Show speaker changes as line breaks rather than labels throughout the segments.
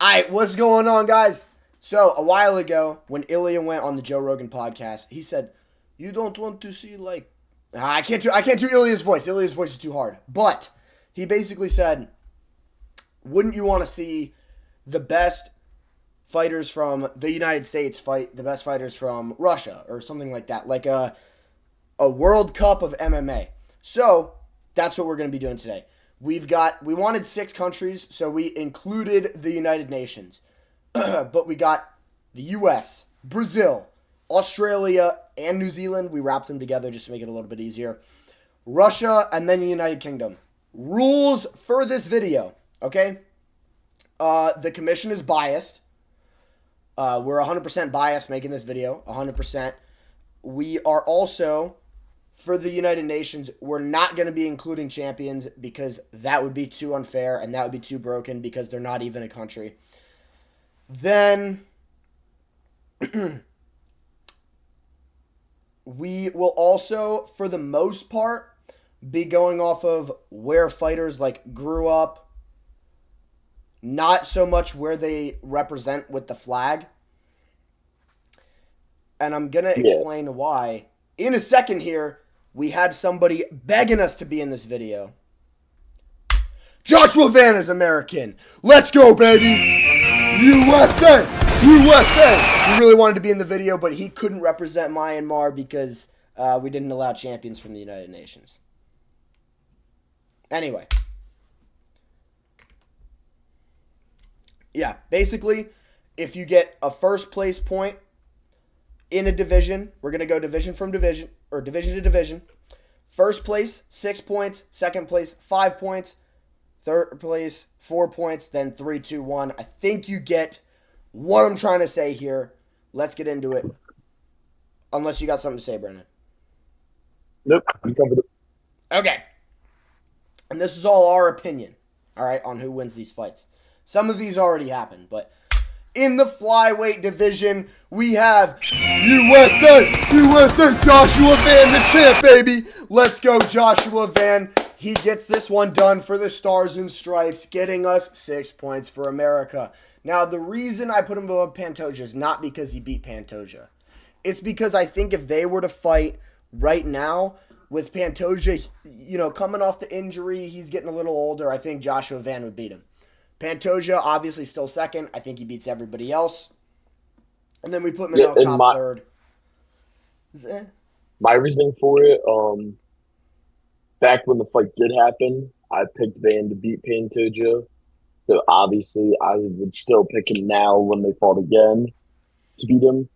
Alright, what's going on, guys? So, a while ago, when Ilya went on the Joe Rogan podcast, he said, you don't want to see, like... I can't do Ilya's voice. Ilya's voice is too hard. But, he basically said, wouldn't you want to see the best fighters from the United States fight the best fighters from Russia, or something like that. Like a World Cup of MMA. So, that's what we're going to be doing today. We wanted 6 countries, so we included the United Nations. But we got the US, Brazil, Australia, and New Zealand. We wrapped them together just to make it a little bit easier. Russia, and then the United Kingdom. Rules for this video, okay? The commission is biased. We're 100% biased making this video, 100%. We are also... For the United Nations, we're not going to be including champions because that would be too unfair and that would be too broken because they're not even a country. Then we will also, for the most part, be going off of where fighters like grew up, not so much where they represent with the flag. And I'm going to explain why in a second here. We had somebody begging us to be in this video. Joshua Van is American. Let's go, baby. USA. USA. He really wanted to be in the video, but he couldn't represent Myanmar because we didn't allow champions from the United Nations. Anyway. Yeah, basically, if you get a first place point in a division, we're going to go division from division, or division to division. First place, 6 points. Second place, 5 points. Third place, 4 points. Then 3, 2, 1. I think you get what I'm trying to say here. Let's get into it. Unless you got something to say, Brennan.
Nope, I'm covered.
Okay. And this is all our opinion, all right, on who wins these fights. Some of these already happened, but... In the flyweight division, we have USA, Joshua Van, the champ, baby. Let's go, Joshua Van. He gets this one done for the Stars and Stripes, getting us 6 points for America. Now, the reason I put him above Pantoja is not because he beat Pantoja. It's because I think if they were to fight right now, with Pantoja, coming off the injury, he's getting a little older, I think Joshua Van would beat him. Pantoja, obviously still second. I think he beats everybody else. And then we put Manel top third.
My reasoning for it, back when the fight did happen, I picked Van to beat Pantoja. So obviously, I would still pick him now when they fought again to beat him.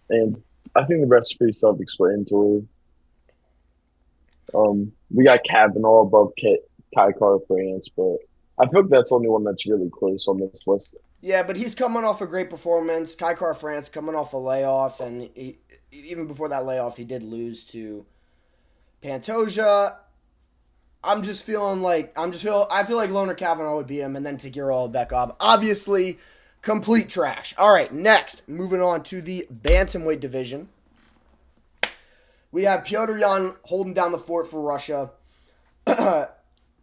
And I think the rest is pretty self-explanatory. We got Kavanaugh above Kai France, but I feel like that's the only one that's really close on this list.
Yeah, but he's coming off a great performance. Kai France coming off a layoff, and even before that layoff, he did lose to Pantoja. I feel like Loner Kavanaugh would beat him, and then Tagiro Albekov. Obviously, complete trash. All right, next, moving on to the Bantamweight division. We have Petr Yan holding down the fort for Russia.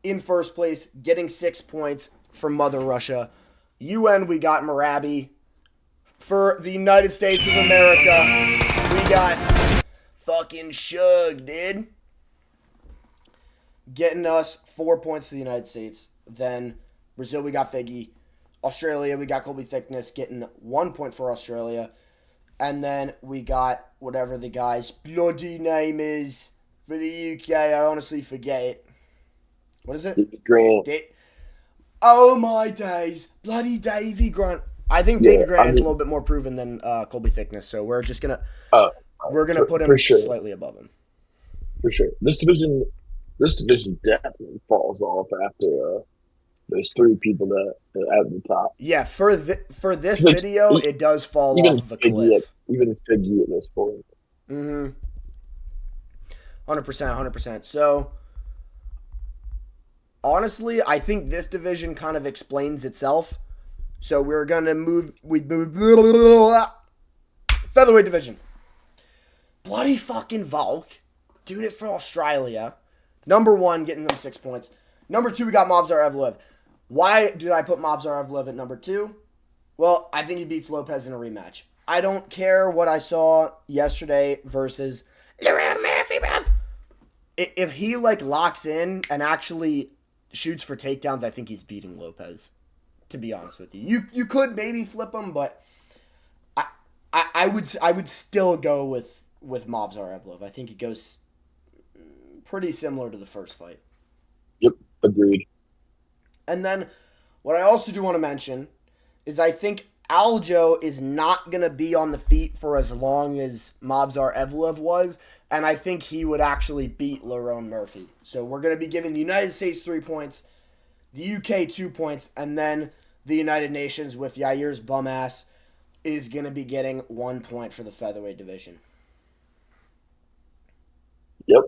In first place, getting 6 points from Mother Russia. UN, we got Marabi. For the United States of America, we got fucking Shug, dude. Getting us 4 points to the United States. Then Brazil, we got Figgy. Australia, we got Colby Thickness, getting 1 point for Australia. And then we got whatever the guy's bloody name is for the UK. I honestly forget it. What is it?
Grant.
Oh my days. Bloody Davy Grant. I think Davy Grant is a little bit more proven than Colby Thickness, so we're just going to put him slightly above him.
For sure. This division definitely falls off after those 3 people that are at the top.
Yeah, for this video, it does fall off of a cliff.
Even Figgy at this point.
100%, 100%. So... Honestly, I think this division kind of explains itself. So we're going to move... Featherweight division. Bloody fucking Volk. Doing it for Australia. Number 1, getting them 6 points. Number 2, we got Movsar Evloev. Why did I put Movsar Evloev at number 2? Well, I think he beats Lopez in a rematch. I don't care what I saw yesterday versus Lerone Murphy. If he locks in and actually shoots for takedowns, I think he's beating Lopez. To be honest with you, you could maybe flip him, but I would still go with Movsar Evloev. I think it goes pretty similar to the first fight.
Yep, agreed.
And then what I also do want to mention is I think Aljo is not going to be on the feet for as long as Movsar Evloev was, and I think he would actually beat Lerone Murphy. So we're going to be giving the United States 3 points, the UK 2 points, and then the United Nations with Yair's bum ass is going to be getting 1 point for the featherweight division.
Yep.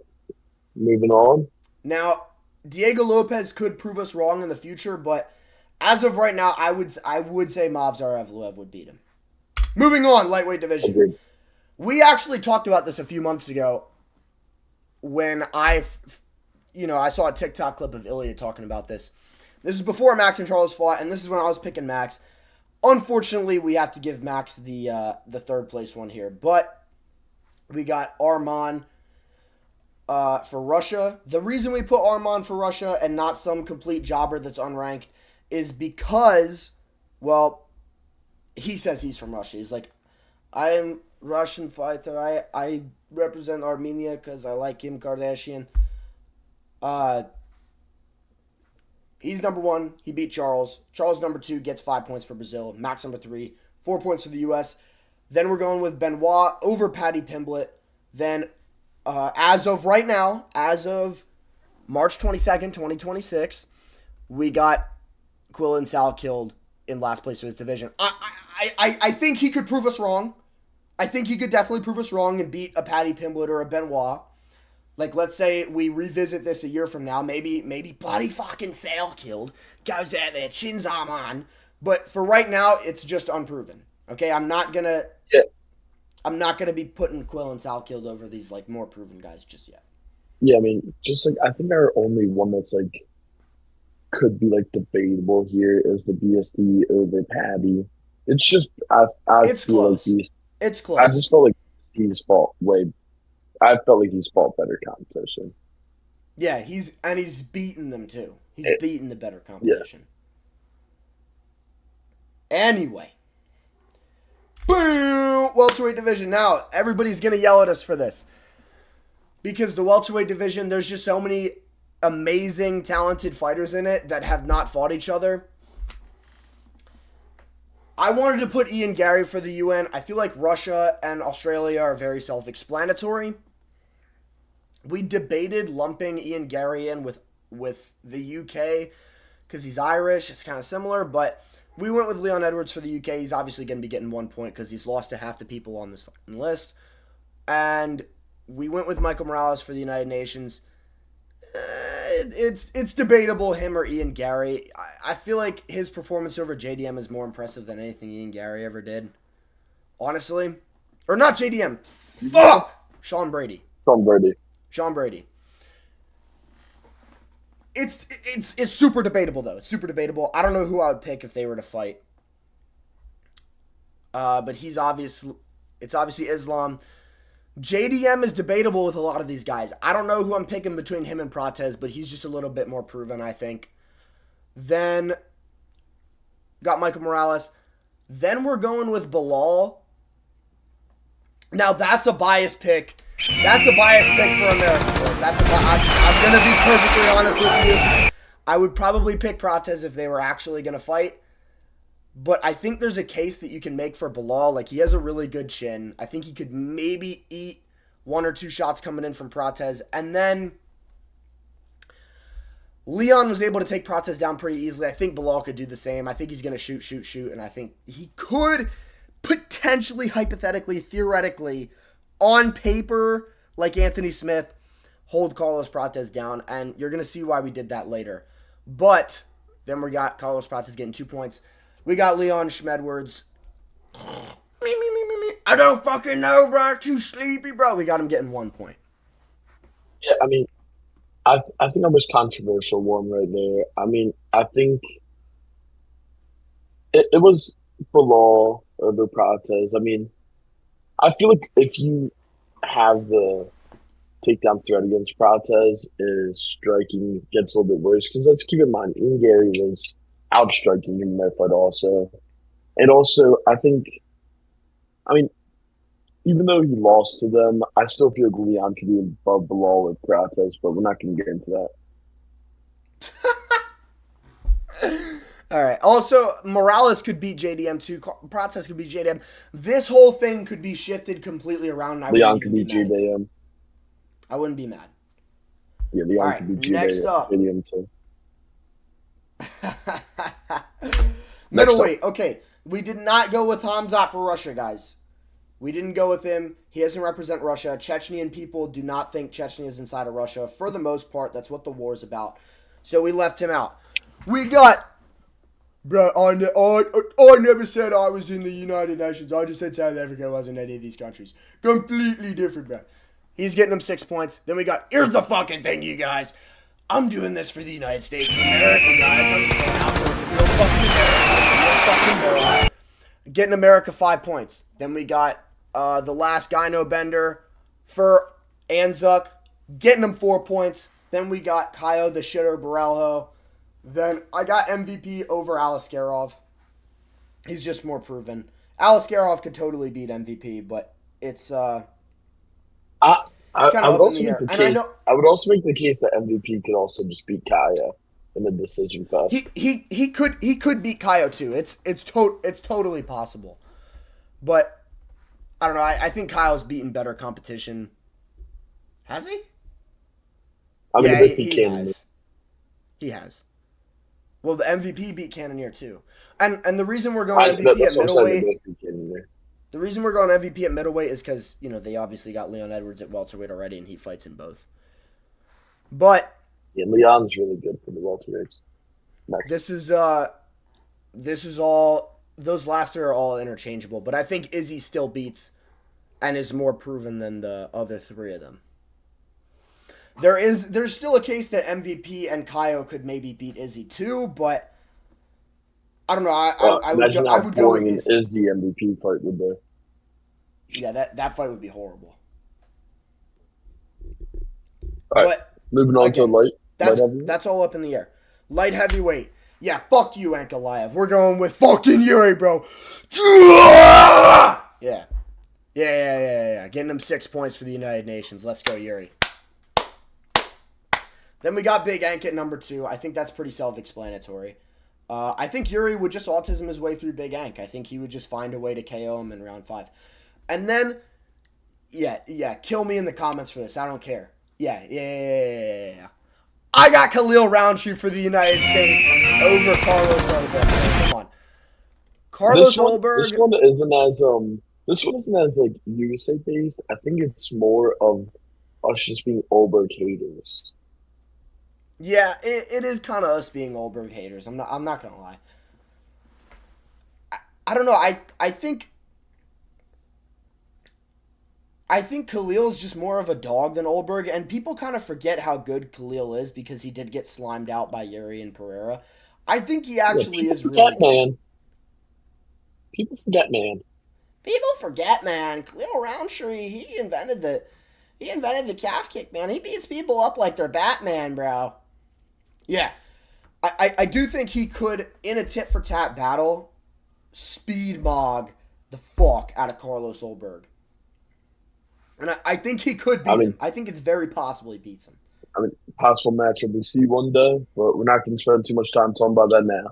Moving on.
Now, Diego Lopez could prove us wrong in the future, but as of right now, I would say Movsar Evloev would beat him. Moving on, lightweight division.
Agreed.
We actually talked about this a few months ago when I saw a TikTok clip of Ilya talking about this. This is before Max and Charles fought, and this is when I was picking Max. Unfortunately, we have to give Max the third place one here, but we got Arman for Russia. The reason we put Arman for Russia and not some complete jobber that's unranked is because, well, he says he's from Russia. He's like, I am Russian fighter. I represent Armenia because I like Kim Kardashian. He's number 1. He beat Charles. Charles number 2 gets 5 points for Brazil. Max number 3, 4 points for the U.S. Then we're going with Benoit over Paddy Pimblett. Then as of right now, as of March 22nd, 2026, we got Quillan Salkeld in last place for this division. I think he could prove us wrong. I think he could definitely prove us wrong and beat a Paddy Pimblett or a Benoit. Let's say we revisit this a year from now. Maybe bloody fucking Salkeld goes out there, chins arm on. But for right now, it's just unproven. Okay, I'm not gonna be putting Quillan Salkeld over these more proven guys just yet.
Yeah, I mean, I think our only one that's could be debatable here is the BSD over Paddy. It's just
It's close. It's close.
I just felt like he's fought I felt like he's fought better competition.
Yeah, he's beaten them too. He's beaten the better competition. Yeah. Anyway. Boom! Welterweight division. Now, everybody's going to yell at us for this. Because the welterweight division, there's just so many amazing, talented fighters in it that have not fought each other. I wanted to put Ian Gary for the UN. I feel like Russia and Australia are very self-explanatory. We debated lumping Ian Gary in with the UK because he's Irish. It's kind of similar, but we went with Leon Edwards for the UK. He's obviously going to be getting 1 point because he's lost to half the people on this fucking list. And we went with Michael Morales for the United Nations. It's debatable, him or Ian Gary. I feel like his performance over JDM is more impressive than anything Ian Gary ever did. Honestly. Or not JDM. Fuck! Sean Brady. It's super debatable, though. It's super debatable. I don't know who I would pick if they were to fight. But it's obviously Islam. JDM is debatable with a lot of these guys. I don't know who I'm picking between him and Prates, but he's just a little bit more proven, I think. Then got Michael Morales. Then we're going with Bilal. Now that's a biased pick. That's a biased pick for America, boys. I'm going to be perfectly honest with you. I would probably pick Prates if they were actually going to fight. But I think there's a case that you can make for Bilal. He has a really good chin. I think he could maybe eat 1 or 2 shots coming in from Prates. And then Leon was able to take Prates down pretty easily. I think Bilal could do the same. I think he's going to shoot. And I think he could potentially, hypothetically, theoretically, on paper, like Anthony Smith, hold Carlos Prates down. And you're going to see why we did that later. But then we got Carlos Prates getting 2 points. We got Leon Schmedwards. I don't fucking know, bro. Too sleepy, bro. We got him getting 1 point.
Yeah, I mean, I think I was controversial one right there. I mean, I think it was Bilal over Prates. I mean, I feel like if you have the takedown threat against Prates, is striking gets a little bit worse because let's keep in mind, Ian Gary was outstriking him in that fight also. And also, I mean, even though he lost to them, I still feel like Leon could be above Bilal with Prates, but we're not going to get into that.
All right. Also, Morales could beat JDM too. Prates could beat JDM. This whole thing could be shifted completely around. And
Leon could beat JDM.
I wouldn't be mad.
Yeah, Leon could beat
next up.
JDM too.
Middleweight. Okay. We did not go with Hamzat for Russia, guys. We didn't go with him. He doesn't represent Russia. Chechnyan people do not think Chechnya is inside of Russia. For the most part, that's what the war is about. So we left him out. We got... Bro, I never said I was in the United Nations. I just said South Africa wasn't any of these countries. Completely different, bro. He's getting them 6 points. Then we got... Here's the fucking thing, you guys. I'm doing this for the United States of America, guys. I'm just going out there with real fucking America. Getting America 5 points. Then we got the last Gyno Bender for Anzuk. Getting him 4 points. Then we got Kaio the Shitter Barelho. Then I got MVP over Alaskarov. He's just more proven. Alaskarov could totally beat MVP, but it's I
would also make the case that MVP could also just beat Kaya in the decision fest.
He could beat Kaio too. It's totally possible. But I don't know. I think Kyle's beaten better competition. Has he?
I mean,
yeah, he has. He has. Well, the MVP beat Cannonier too, and the reason we're going MVP at middleweight. The reason we're going MVP at middleweight is because they obviously got Leon Edwards at welterweight already, and he fights in both. But
yeah, Leon's really good for the welterweights.
This is all. Those last three are all interchangeable, but I think Izzy still beats, and is more proven than the other three of them. There's still a case that MVP and Kaio could maybe beat Izzy too, but I don't know. I would go with
Izzy MVP fight would be.
Yeah, that fight would be horrible.
All right, but moving on to light.
That's all up in the air. Light heavyweight. Yeah, fuck you, Ankalaev. We're going with fucking Yuri, bro. Yeah. Getting them 6 points for the United Nations. Let's go, Yuri. Then we got Big Ank at number 2. I think that's pretty self-explanatory. I think Yuri would just autism his way through Big Ank. I think he would just find a way to KO him in round 5. And then, kill me in the comments for this. I don't care. Yeah. I got Khalil Roundtree for the United States over Carlos Ulberg. Come on. Carlos Ulberg.
This one isn't as like USA based. I think it's more of us just being Ulberg haters.
Yeah, it is kind of us being Ulberg haters. I'm not gonna lie. I don't know. I think Khalil's just more of a dog than Ulberg, and people kind of forget how good Khalil is because he did get slimed out by Yuri and Pereira. I think he actually is really good.
People forget, man.
People forget, man. Khalil Roundtree, he invented the calf kick, man. He beats people up like they're Batman, bro. Yeah. I do think he could, in a tit-for-tat battle, speed mog the fuck out of Carlos Ulberg. And I think he could beat him. I think it's very possible he beats him.
I mean, possible matchup we see one day, but we're not going to spend too much time talking about that now.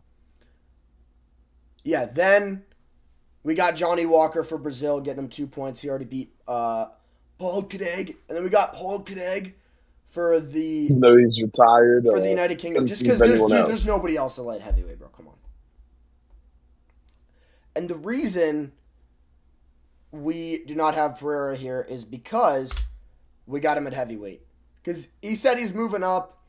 Yeah, then we got Johnny Walker for Brazil, getting him 2 points. He already beat Paul Kadeg. And then we got Paul Kadeg for the...
No, he's retired.
For the United Kingdom. Just because there's nobody else at light heavyweight, bro. Come on. And the reason we do not have Pereira here is because we got him at heavyweight. Because he said he's moving up,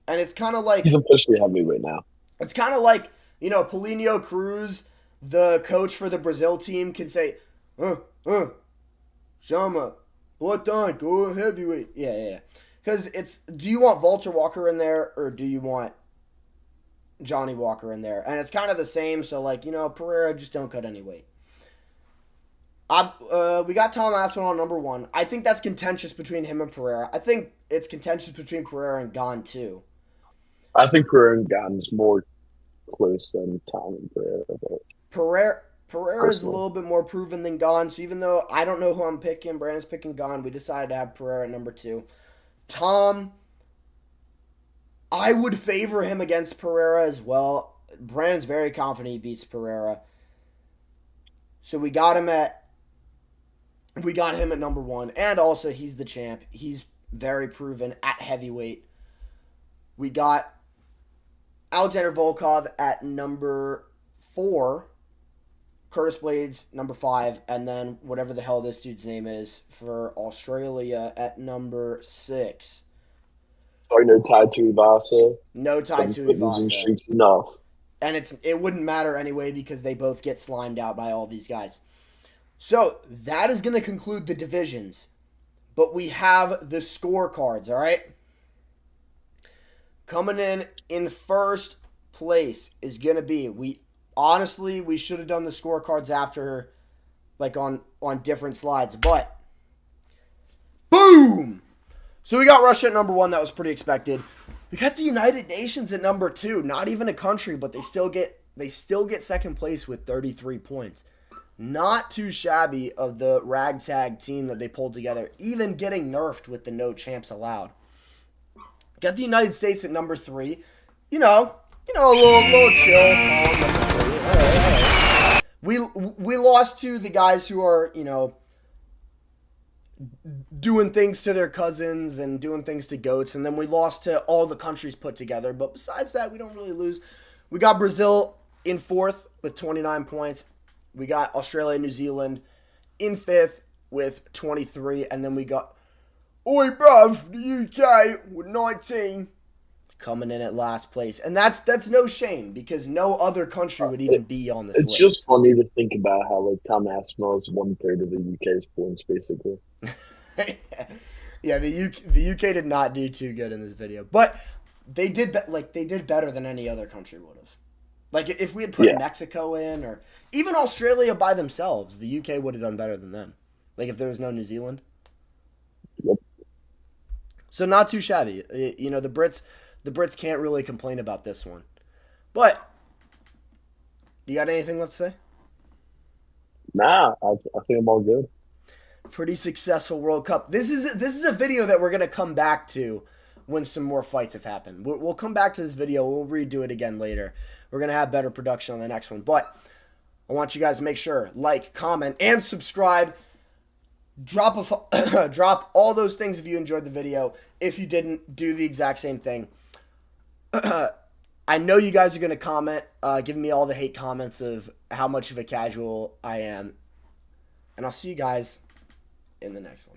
and it's kind of like...
He's officially heavyweight now.
It's kind of like, Paulinho Cruz, the coach for the Brazil team, can say, Chama, what on, go heavyweight. Yeah. Because do you want Walter Walker in there, or do you want Johnny Walker in there. And it's kind of the same. So, like, Pereira, just don't cut any weight. We got Tom Aspinall number 1. I think that's contentious between him and Pereira. I think it's contentious between Pereira and Gane, too.
I think Pereira and Gane is more close than Tom and Pereira.
Pereira is a little bit more proven than Gane, so even though I don't know who I'm picking, Brandon's picking Gane, we decided to have Pereira at number 2. Tom, I would favor him against Pereira as well. Brandon's very confident he beats Pereira. So we got him at number 1, and also he's the champ. He's very proven at heavyweight. We got Alexander Volkov at number 4, Curtis Blades number 5, and then whatever the hell this dude's name is for Australia at number 6.
Sorry, no Tai Tuivasa.
No Tai Tuivasa.
Enough.
And it wouldn't matter anyway because they both get slimed out by all these guys. So that is going to conclude the divisions. But we have the scorecards, all right? Coming in first place is going to be, we should have done the scorecards after, like on different slides. But, boom! So we got Russia at number 1. That was pretty expected. We got the United Nations at number 2. Not even a country, but they still get second place with 33 points. Not too shabby of the ragtag team that they pulled together, even getting nerfed with the no champs allowed. Got the United States at number 3. A little chill, calm number 3. All right. We lost to the guys who are, doing things to their cousins and doing things to goats, and then we lost to all the countries put together. But besides that, we don't really lose. We got Brazil in 4th with 29 points. We got Australia and New Zealand in 5th with 23. And then we got, oi bruv, the UK with 19 coming in at last place. And that's no shame because no other country would even be on this list.
It's just funny to think about how like Tom Aspinall is 1/3 of the UK's points, basically.
Yeah, the UK did not do too good in this video. But they did better than any other country would have. Like, if we had put Mexico in, or even Australia by themselves, the UK would have done better than them. Like, if there was no New Zealand.
Yep.
So, not too shabby. The Brits can't really complain about this one. But, you got anything left to say?
Nah, I think I'm all good.
Pretty successful World Cup. This is a video that we're going to come back to when some more fights have happened. We'll come back to this video. We'll redo it again later. We're going to have better production on the next one. But I want you guys to make sure, like, comment, and subscribe. Drop all those things if you enjoyed the video. If you didn't, do the exact same thing. I know you guys are going to comment, giving me all the hate comments of how much of a casual I am. And I'll see you guys in the next one.